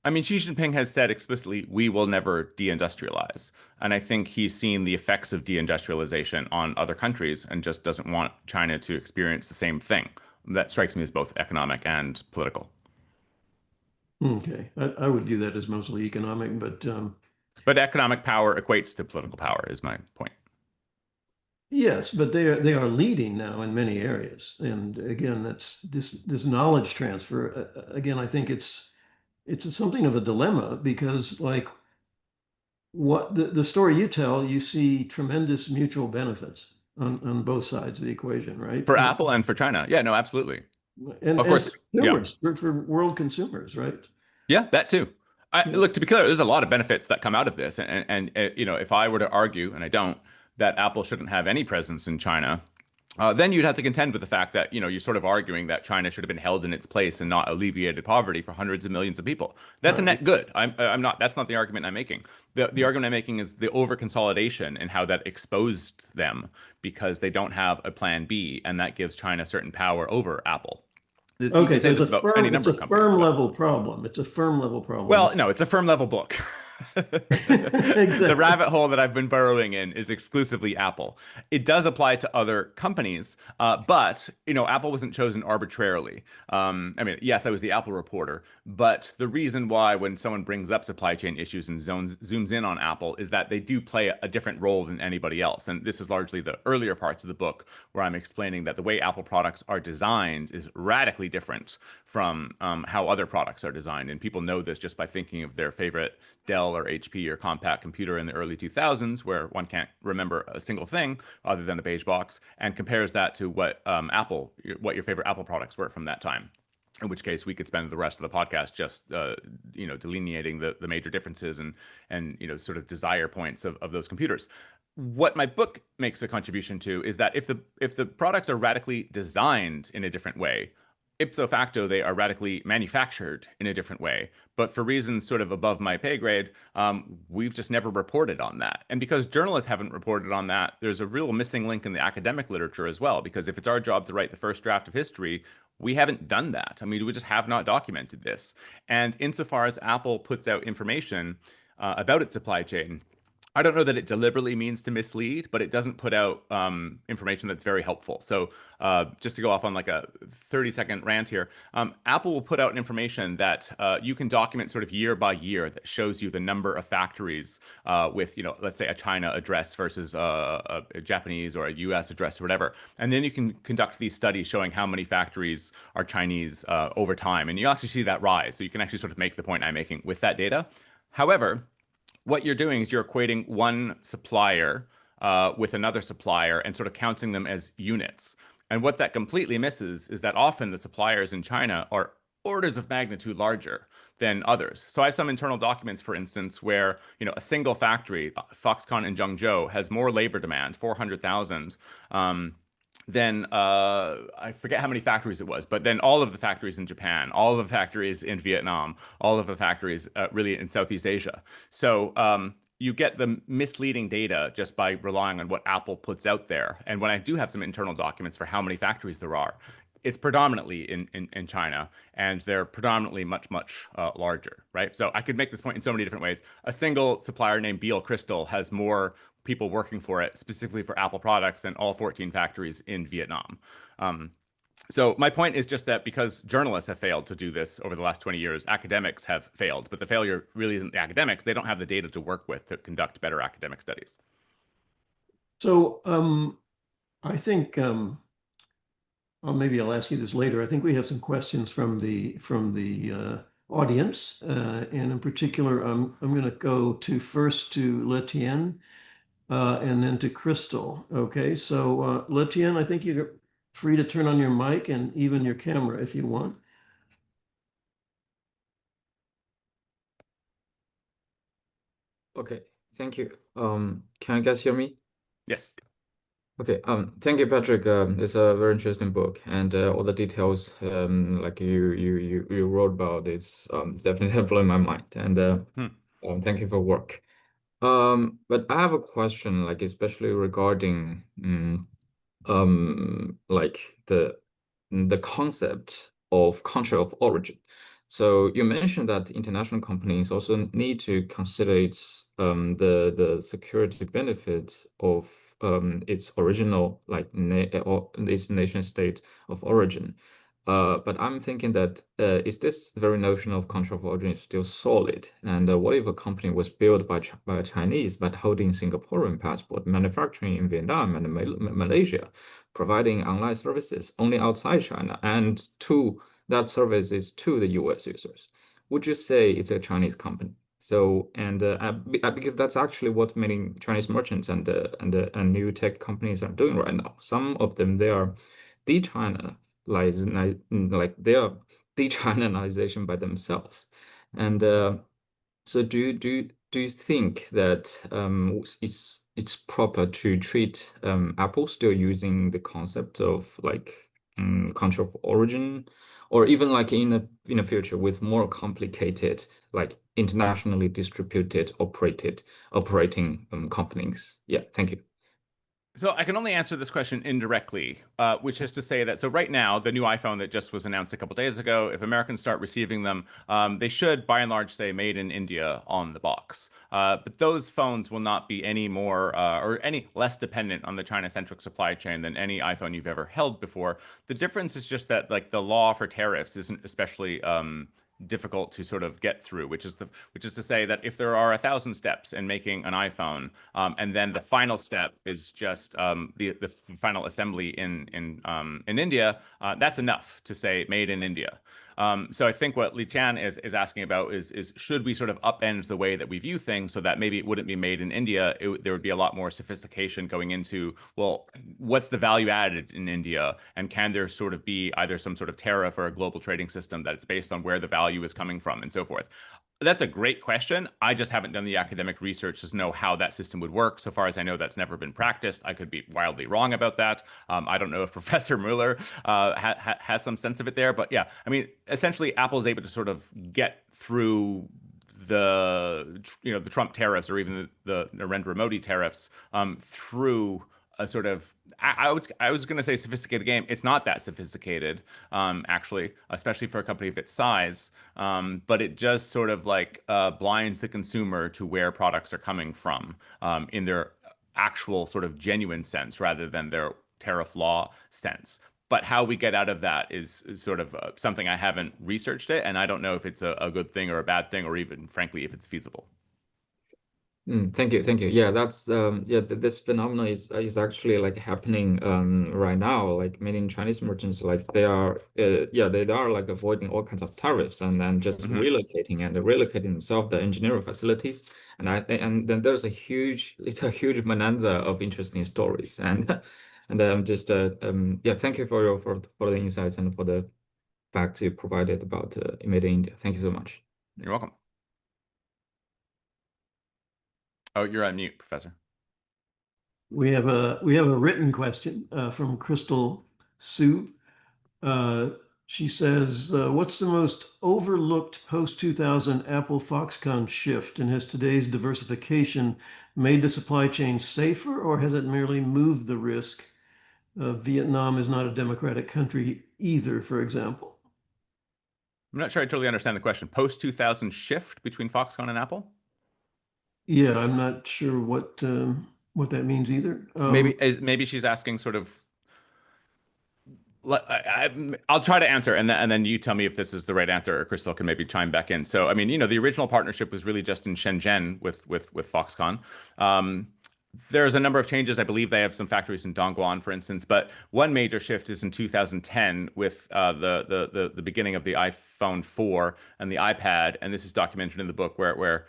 I mean, Xi Jinping has said explicitly, we will never deindustrialize. And I think he's seen the effects of deindustrialization on other countries and just doesn't want China to experience the same thing. That strikes me as both economic and political. Okay, I would view that as mostly economic, but But economic power equates to political power, is my point. yes, but they are leading now in many areas. And again, that's this knowledge transfer. Again, I think it's something of a dilemma because like what the story you tell, you see tremendous mutual benefits on both sides of the equation, right? For Apple and for China. Yeah, no, absolutely. Of And for course, yeah. consumers, for world consumers, right? Yeah, that too. Yeah. Look, to be clear, there's a lot of benefits that come out of this. And you know, if I were to argue, and I don't, that Apple shouldn't have any presence in China, then you'd have to contend with the fact that, you know, you're sort of arguing that China should have been held in its place and not alleviated poverty for hundreds of millions of people. That's a Right. net good. I'm not, that's not the argument I'm making. The argument I'm making is the over consolidation and how that exposed them because they don't have a plan B, and that gives China certain power over Apple. You can Okay, so say this about any it's number a of companies, firm but level problem. It's a firm level problem. well, no, it's a firm level book. The Exactly. rabbit hole that I've been burrowing in is exclusively Apple. It does apply to other companies, but you know, Apple wasn't chosen arbitrarily. I mean, yes, I was the Apple reporter, but the reason why when someone brings up supply chain issues and zooms in on Apple is that they do play a different role than anybody else. And this is largely the earlier parts of the book where I'm explaining that the way Apple products are designed is radically different from how other products are designed. And people know this just by thinking of their favorite Dell or HP or compact computer in the early 2000s, where one can't remember a single thing other than the beige box, and compares that to what what your favorite Apple products were from that time. In which case, we could spend the rest of the podcast just, you know, delineating the major differences and you know, sort of desire points of those computers. What my book makes a contribution to is that if the products are radically designed in a different way, ipso facto, they are radically manufactured in a different way. But for reasons sort of above my pay grade, we've just never reported on that. And because journalists haven't reported on that, there's a real missing link in the academic literature as well. Because if it's our job to write the first draft of history, we haven't done that. I mean, we just have not documented this. And insofar as Apple puts out information about its supply chain, I don't know that it deliberately means to mislead, but it doesn't put out information that's very helpful. So, just to go off on like a 30-second rant here, Apple will put out information that you can document sort of year by year that shows you the number of factories with, let's say a China address versus a Japanese or a US address or whatever. And then you can conduct these studies showing how many factories are Chinese over time. And you actually see that rise. So you can actually sort of make the point I'm making with that data. However, what you're doing is you're equating one supplier with another supplier and sort of counting them as units. And what that completely misses is that often the suppliers in China are orders of magnitude larger than others. So I have some internal documents, for instance, where a single factory, Foxconn in Zhengzhou, has more labor demand, 400,000, then I forget how many factories it was, but then all of the factories in Japan, all of the factories in Vietnam, all of the factories really in Southeast Asia. So you get the misleading data just by relying on what Apple puts out there. And when I do have some internal documents for how many factories there are, it's predominantly in China, and they're predominantly much, much larger, right? So I could make this point in so many different ways. A single supplier named Beal Crystal has more people working for it, specifically for Apple products, than all 14 factories in Vietnam. So my point is just that because journalists have failed to do this over the last 20 years, academics have failed. But the failure really isn't the academics. They don't have the data to work with to conduct better academic studies. So I think well, maybe I'll ask you this later. I think we have some questions from the audience, and in particular, I'm going to go to first to Letienne, and then to Crystal. Okay, so Letienne, I think you're free to turn on your mic and even your camera if you want. Okay, thank you. Can you guys hear me? Yes. Okay, thank you, Patrick. It's a very interesting book, and all the details, like you wrote about, it's definitely blowing my mind. And Hmm. thank you for work. But I have a question, like especially regarding like the concept of country of origin. So you mentioned that international companies also need to consider its the security benefit of its original like na or its nation state of origin. But I'm thinking that is this very notion of country of origin is still solid? And what if a company was built by a Chinese but holding Singaporean passport, manufacturing in Vietnam and Malaysia, providing online services only outside China, and to that service is to the US users? Would you say it's a Chinese company? So, and because that's actually what many Chinese merchants and new tech companies are doing right now. Some of them they are de-China like they are de-Chinization by themselves. And so do you think that it's proper to treat Apple still using the concept of like country of origin, or even like in the future with more complicated like internationally distributed operating companies? Yeah, thank you. So I can only answer this question indirectly, which is to say that so right now the new iPhone that just was announced a couple days ago, if Americans start receiving them, they should by and large say "Made in India" on the box. But those phones will not be any more or any less dependent on the China-centric supply chain than any iPhone you've ever held before. The difference is just that like the law for tariffs isn't especially difficult to sort of get through, which is to say that if there are 1,000 steps in making an iPhone, and then the final step is just the final assembly in India, that's enough to say "Made in India." So I think what Li Tian is asking about is should we sort of upend the way that we view things so that maybe it wouldn't be made in India? There would be a lot more sophistication going into, well, what's the value added in India? And can there sort of be either some sort of tariff or a global trading system that it's based on where the value is coming from and so forth? That's a great question. I just haven't done the academic research to know how that system would work. So far as I know, that's never been practiced. I could be wildly wrong about that. I don't know if Professor Mueller has some sense of it there. But yeah, I mean, essentially, Apple is able to sort of get through the Trump tariffs or even the Narendra Modi tariffs through a sort of I was going to say sophisticated game. It's not that sophisticated, actually, especially for a company of its size. But it just sort of like blinds the consumer to where products are coming from in their actual sort of genuine sense rather than their tariff law sense. But how we get out of that is sort of something I haven't researched it, and I don't know if it's a good thing or a bad thing, or even, frankly, if it's feasible. Thank you, thank you. Yeah, that's yeah. This phenomenon is actually like happening right now. Like many Chinese merchants, like they are yeah, they are like avoiding all kinds of tariffs and then just Hmm. relocating themselves the engineering facilities. And then there's a huge it's a huge bonanza of interesting stories and just yeah, thank you for for the insights and for the fact you provided about made in India. Thank you so much. You're welcome. Oh, you're on mute, Professor. We have a written question from Crystal Sue. Uh, she says, "What's the most overlooked post-2000 Apple Foxconn shift, and has today's diversification made the supply chain safer, or has it merely moved the risk? Vietnam is not a democratic country either, for example." I'm not sure I totally understand the question. Post 2000 shift between Foxconn and Apple? Yeah, I'm not sure what that means either. Maybe she's asking sort of I'll try to answer, and then you tell me if this is the right answer, or Crystal can maybe chime back in. So, I mean, the original partnership was really just in Shenzhen with Foxconn. Um, there's a number of changes. I believe they have some factories in Dongguan, for instance. But one major shift is in 2010 with the beginning of the iPhone 4 and the iPad, and this is documented in the book where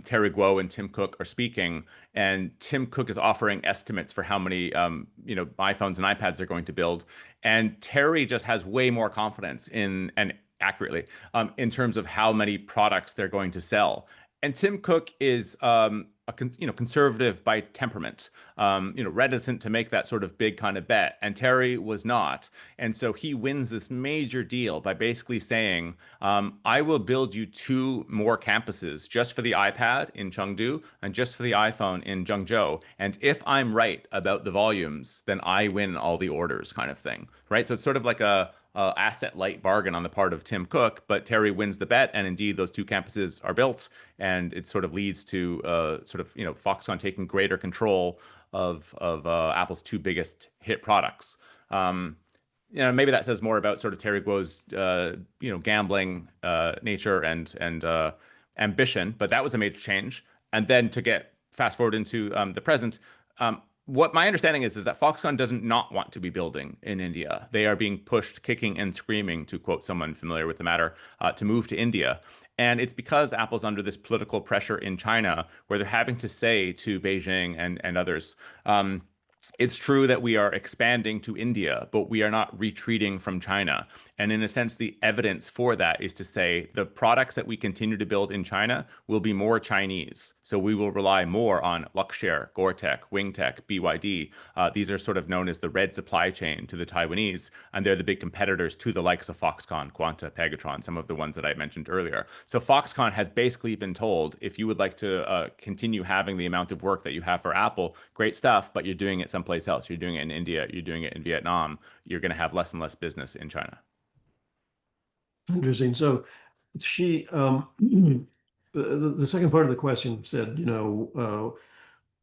Terry Guo and Tim Cook are speaking, and Tim Cook is offering estimates for how many iPhones and iPads they're going to build, and Terry just has way more confidence in and accurately in terms of how many products they're going to sell. And Tim Cook is conservative by temperament, reticent to make that sort of big kind of bet. And Terry was not. And so he wins this major deal by basically saying, I will build you two more campuses just for the iPad in Chengdu and just for the iPhone in Zhengzhou. And if I'm right about the volumes, then I win all the orders kind of thing, right? So it's sort of like a asset light bargain on the part of Tim Cook, but Terry wins the bet, and indeed those two campuses are built, and it sort of leads to Foxconn taking greater control of Apple's two biggest hit products. Maybe that says more about sort of Terry Guo's gambling nature and ambition, but that was a major change. And then to get fast forward into the present, what my understanding is that Foxconn doesn't not want to be building in India. They are being pushed, kicking and screaming, to quote someone familiar with the matter, to move to India. And it's because Apple's under this political pressure in China, where they're having to say to Beijing and others, it's true that we are expanding to India, but we are not retreating from China. And in a sense, the evidence for that is to say the products that we continue to build in China will be more Chinese. So we will rely more on Luxshare, Gore-Tex, Wingtech, BYD. These are sort of known as the red supply chain to the Taiwanese, and they're the big competitors to the likes of Foxconn, Quanta, Pegatron, some of the ones that I mentioned earlier. So Foxconn has basically been told, if you would like to continue having the amount of work that you have for Apple, great stuff, but you're doing it someplace else. You're doing it in India, you're doing it in Vietnam. You're going to have less and less business in China. Interesting. So she, the second part of the question said,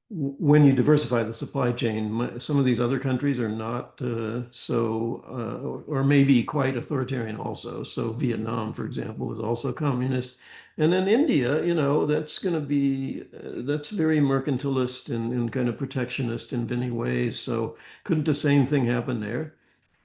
when you diversify the supply chain, some of these other countries are not or maybe quite authoritarian also. So Vietnam, for example, is also communist. And then India, that's going to be, that's very mercantilist and kind of protectionist in many ways. So couldn't the same thing happen there?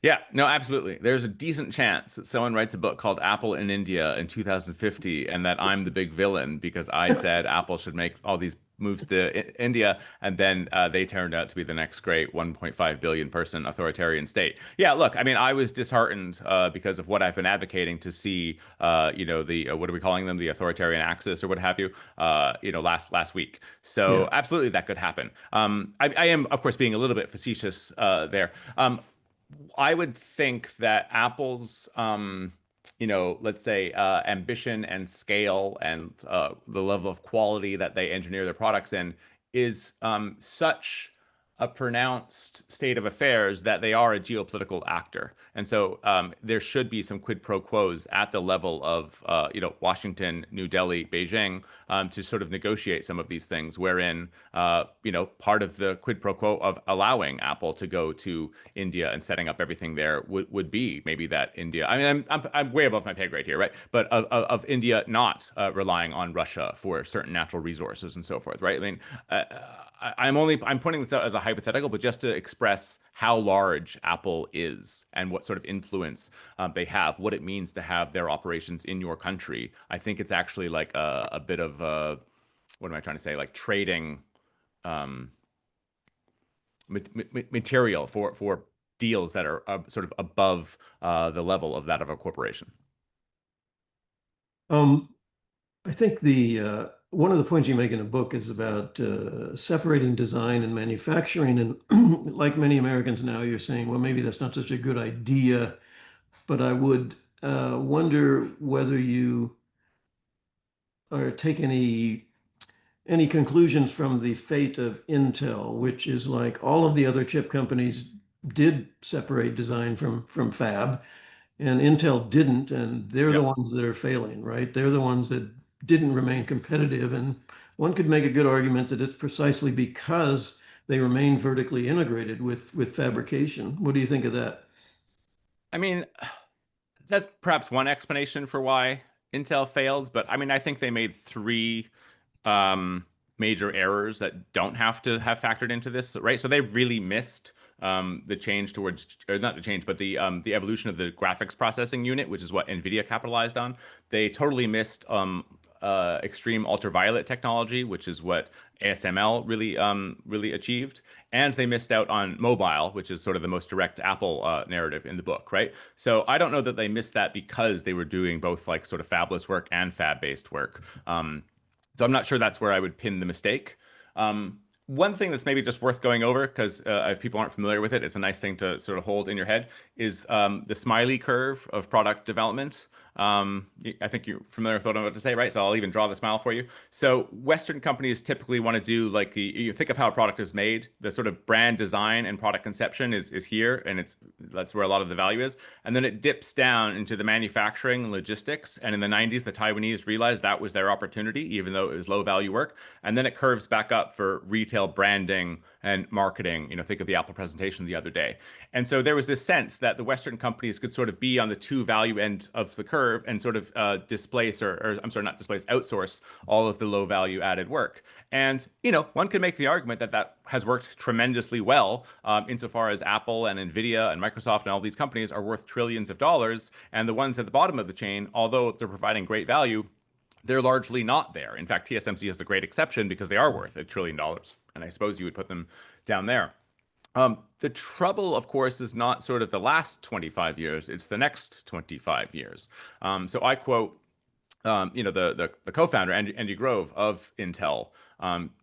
Yeah, no, absolutely. There's a decent chance that someone writes a book called Apple in India in 2050 and that I'm the big villain because I said Apple should make all these moves to India, and then they turned out to be the next great 1.5 billion person authoritarian state. Yeah, look, I mean, I was disheartened because of what I've been advocating to see, the what are we calling them, the authoritarian axis or what have you, last week. So Yeah. absolutely, that could happen. I am, of course, being a little bit facetious there. I would think that Apple's, let's say, ambition and scale and the level of quality that they engineer their products in is such a pronounced state of affairs that they are a geopolitical actor. And so there should be some quid pro quos at the level of Washington, New Delhi, Beijing to sort of negotiate some of these things, wherein part of the quid pro quo of allowing Apple to go to India and setting up everything there would be maybe that India. I mean, I'm way above my pay grade here, right? But of India not relying on Russia for certain natural resources and so forth, right? I mean, I'm pointing this out as a hypothetical, but just to express how large Apple is and what sort of influence they have, what it means to have their operations in your country. I think it's actually like a bit of what am I trying to say? Like trading um, material for deals that are sort of above the level of that of a corporation. I think the one of the points you make in the book is about separating design and manufacturing. And like many Americans now, you're saying, well, maybe that's not such a good idea. But I would wonder whether you or take any conclusions from the fate of Intel, which is like all of the other chip companies did separate design from fab, and Intel didn't, and they're the Yep. ones that are failing, right? They're the ones that didn't remain competitive, and one could make a good argument that it's precisely because they remain vertically integrated with fabrication. What do you think of that? I mean, that's perhaps one explanation for why Intel failed, but I mean, I think they made three um, major errors that don't have to have factored into this, right? So they really missed the change towards, or not the change, but the evolution of the graphics processing unit, which is what NVIDIA capitalized on. They totally missed extreme ultraviolet technology, which is what ASML really achieved, and they missed out on mobile, which is sort of the most direct Apple narrative in the book, right? So I don't know that they missed that because they were doing both like sort of fabless work and fab-based work. So I'm not sure that's where I would pin the mistake. One thing that's maybe just worth going over, because if people aren't familiar with it, it's a nice thing to sort of hold in your head, is the smiley curve of product development. I think you're familiar with what I'm about to say, right? So I'll even draw the smile for you. So Western companies typically want to do like you think of how a product is made, the sort of brand design and product conception is here, and that's where a lot of the value is. And then it dips down into the manufacturing and logistics. And in the 90s, the Taiwanese realized that was their opportunity, even though it was low value work. And then it curves back up for retail branding and marketing. Think of the Apple presentation the other day. And so there was this sense that the Western companies could sort of be on the two value end of the curve and sort of displace or I'm sorry, not displace, outsource all of the low value added work. And, one could make the argument that that has worked tremendously well insofar as Apple and NVIDIA and Microsoft and all these companies are worth trillions of dollars. And the ones at the bottom of the chain, although they're providing great value, they're largely not there. In fact, TSMC is the great exception because they are worth $1 trillion. And I suppose you would put them down there. The trouble, of course, is not sort of the last 25 years, it's the next 25 years. So I quote the co-founder, Andy Grove of Intel,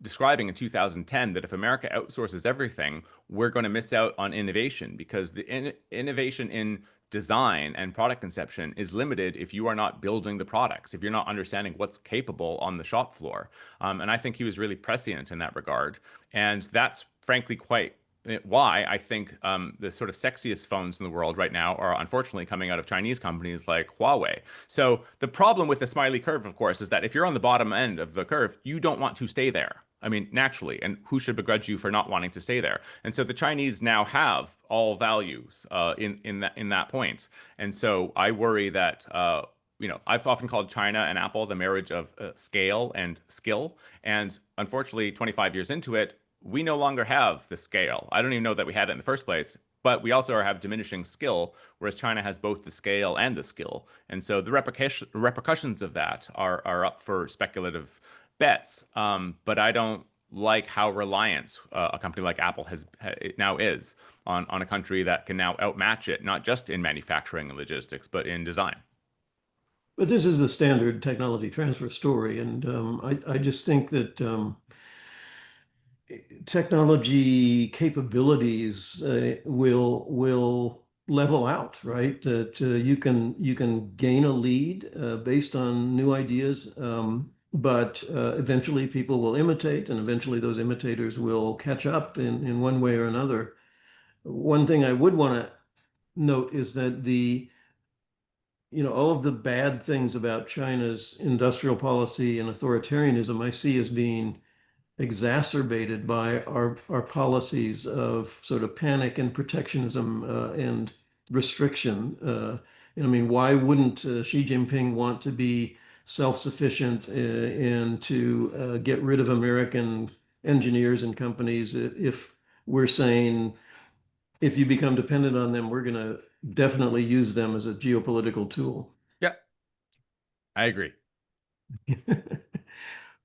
describing in 2010 that if America outsources everything, we're going to miss out on innovation because the innovation in design and product conception is limited if you are not building the products, if you're not understanding what's capable on the shop floor. And I think he was really prescient in that regard. And that's frankly quite why I think the sort of sexiest phones in the world right now are unfortunately coming out of Chinese companies like Huawei. So the problem with the smiley curve, of course, is that if you're on the bottom end of the curve, you don't want to stay there. I mean, naturally, and who should begrudge you for not wanting to stay there? And so the Chinese now have all values in that point. And so I worry that I've often called China and Apple the marriage of scale and skill. And unfortunately, 25 years into it, we no longer have the scale. I don't even know that we had it in the first place, but we also have diminishing skill, whereas China has both the scale and the skill. And so the repercussions of that are up for speculative bets. But I don't like how reliant a company like Apple it now is on a country that can now outmatch it, not just in manufacturing and logistics, but in design. But this is the standard technology transfer story, and I just think that technology capabilities will level out, right? That you can gain a lead based on new ideas. but eventually people will imitate, and eventually those imitators will catch up in one way or another. One thing I would want to note is that all of the bad things about China's industrial policy and authoritarianism I see as being exacerbated by our policies of sort of panic and protectionism and restriction. I mean, why wouldn't Xi Jinping want to be self-sufficient and to get rid of American engineers and companies if we're saying if you become dependent on them, we're going to definitely use them as a geopolitical tool. Yeah, I agree.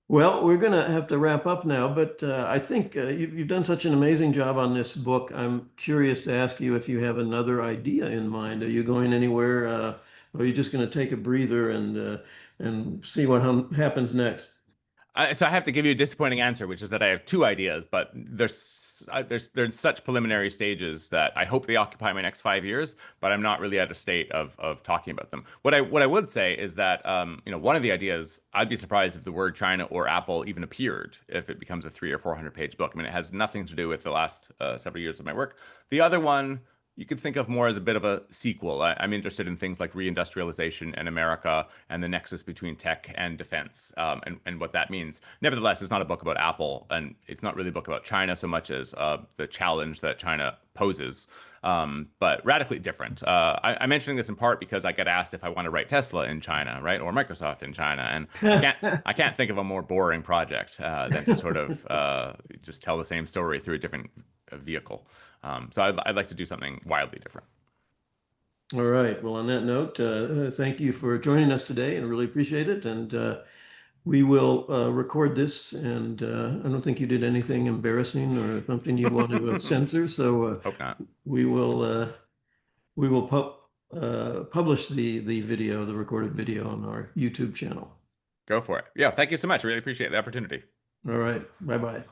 Well, we're going to have to wrap up now, but I think you've done such an amazing job on this book. I'm curious to ask you if you have another idea in mind. Are you going anywhere, or are you just going to take a breather and see what happens next? So I have to give you a disappointing answer, which is that I have two ideas, but they're in such preliminary stages that I hope they occupy my next 5 years, but I'm not really at a state of talking about them. What I would say is that one of the ideas, I'd be surprised if the word China or Apple even appeared if it becomes a 300 or 400 page book. I mean, it has nothing to do with the last several years of my work. The other one you could think of more as a bit of a sequel. I'm interested in things like reindustrialization in America and the nexus between tech and defense, and what that means. Nevertheless, it's not a book about Apple, and it's not really a book about China so much as the challenge that China poses, but radically different. I'm mentioning this in part because I get asked if I want to write Tesla in China, right, or Microsoft in China, and I can't think of a more boring project than to sort of just tell the same story through a different vehicle. So I'd like to do something wildly different. All right. Well, on that note, thank you for joining us today, and really appreciate it. And we will record this, and I don't think you did anything embarrassing or something you'd want to censor. So Hope not. we will publish the video, the recorded video, on our YouTube channel. Go for it. Yeah, thank you so much. Really appreciate the opportunity. All right. Bye bye.